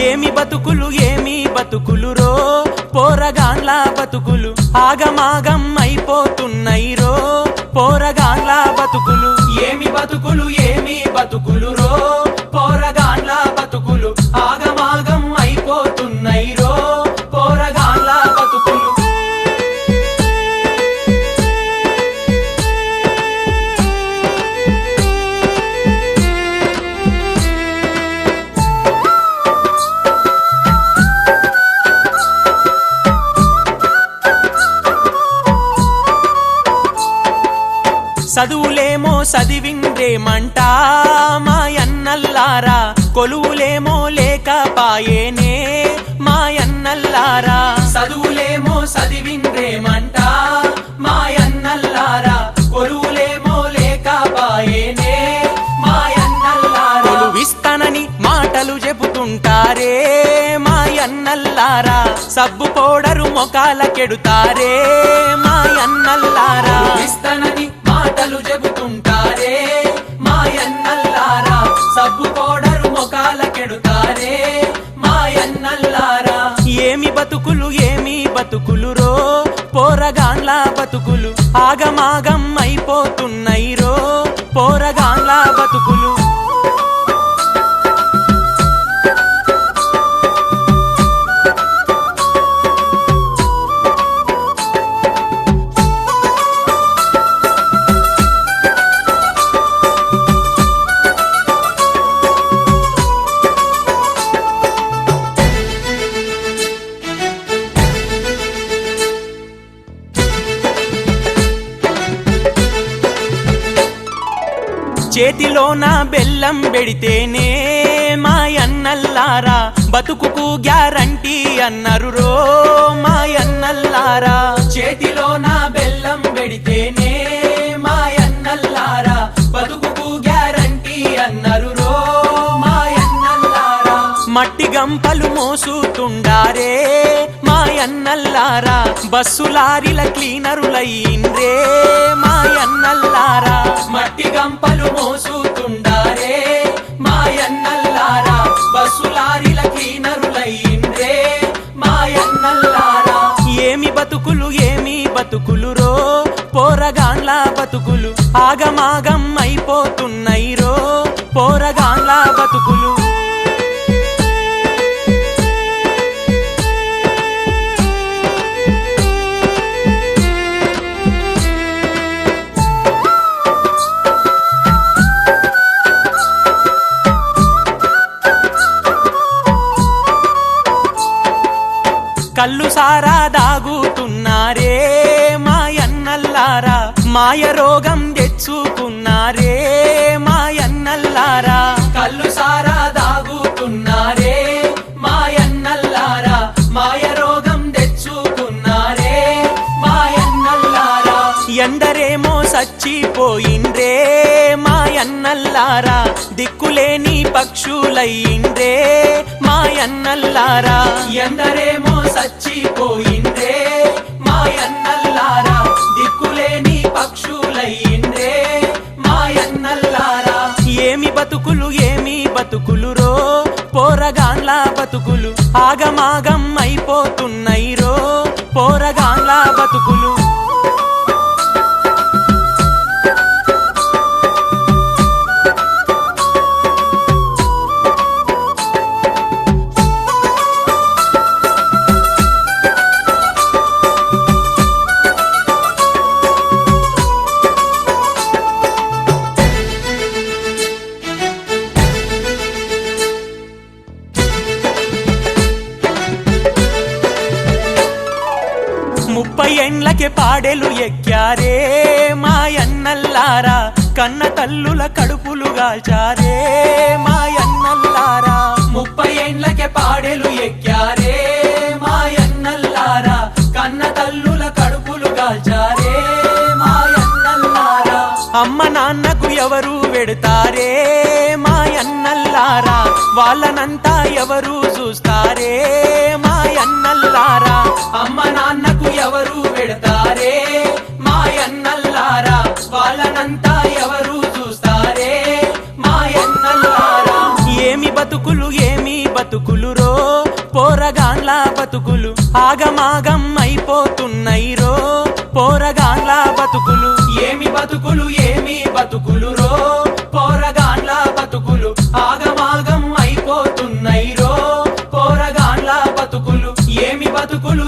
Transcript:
ఏమి బతుకులు రో పోరగాండ్ల బతుకులు ఆగమాగం అయిపోతున్నాయి రో పోరగాండ్ల బతుకులు ఏమి బతుకులు రో పోరగాండ్ల బతుకులు ఆగమాగం అయిపోతున్నాయి రో పోరగాండ్ల బతుకులు చదువులేమో చదివిండ్రేమంట మాయన్నల్లారా కొలువులేమో లేకపాయేనే మాయన్నల్లారా చదువులేమో చదివిండ్రేమంట మాయన్నల్లారా కొలువులేమో లేకపాయేనే మాయన్నల్లారా కొలువిస్తానని మాటలు చెబుతుంటారే మాయన్నల్లారా సబ్బు పౌడరు మొకాలకెడుతారే మాయన్నల్లారా ఇస్తానని మాటలు చెబుతుంటారే మాయన్నల్లారా సబ్బు పౌడరు మొకాలకెడుతారే మాయన్నల్లారా ఏమి బతుకులు రో పోరగాండ్ల బతుకులు ఆగమాగం అయిపోతున్నాయి రో పోరగాండ్ల బతుకులు చేతిలోన బెల్లం పెడితేనే మాయన్నల్లారా బతుకుకు గ్యారంటీ అన్నారు రో మాయన్నల్లారా చేతిలోన బెల్లం పెడితేనే మాయన్నల్లారా బతుకుకు గ్యారంటీ అన్నారు రో మాయన్నల్లారా మట్టి గంపలు మోసుతుండారే మాయన్నల్లారా బస్సు లారీల క్లీనరులయ్యిండ్రే మాయన్నల్లారా మట్టి గంపలు మోసుతుండారే మాయన్నల్లారా బస్సు లారీల క్లీనరులయ్యిండ్రే మాయన్నల్లారా ఏమి బతుకులు రో పోరగాండ్ల బతుకులు ఆగమాగం అయిపోతున్నాయి రో పోరగాండ్ల బతుకులు కళ్ళు సారా దాగుతున్నారే మాయన్నల్లారా మాయ రోగం తెచ్చుకున్నారే మాయన్నల్లారా కళ్ళు సారా దాగుతున్నారే మాయన్నల్లారా మాయ రోగం తెచ్చుకున్నారే మాయన్నల్లారా ఎందరేమో సచ్చిపోయిండ్రే మాయన్నల్లారా దిక్కులేని పక్షులయ్యిండ్రే మాయన్నల్లారా ఎందరేమో సచ్చిపోయిండ్రే మాయన్నల్లారా దిక్కులేని పక్షులయ్యిండ్రే మాయన్నల్లారా ఏమి బతుకులు రో పోరగాండ్ల బతుకులు ఆగమాగం అయిపోతున్నాయి రో పోరగాండ్ల బతుకులు ఏండ్లకే పాడెలు ఎక్కారే మాయన్నల్లారా కన్న తల్లుల కడుపులు గాల్చారే మాయన్నల్లారా 30 ఏండ్లకే పాడెలు ఎక్కారే మాయన్నల్లారా కన్న తల్లుల కడుపులు గాల్చారే మాయన్నల్లారా అమ్మ నాన్నకు ఎవరు వెడతారే మాయన్నల్లారా వాళ్ళనంతా ఎవరు చూస్తారే మాయన్నల్లారా అమ్మ నాన్నకు ఎవరు వెడతారే మాయన్నల్లారా వాళ్ళనంతా ఎవరు చూస్తారే మాయన్నల్లారా ఏమి బతుకులు రో బతుకులు ఆగమాగం అయిపోతున్నాయి రో పోరగాన్ల బతుకులు ఏమి బతుకులు ఏమి బతుకులు రో పోరగాన్ల బతుకులు ఆగమాగం అయిపోతున్నాయి రో పోరగాన్ల బతుకులు ఏమి బతుకులు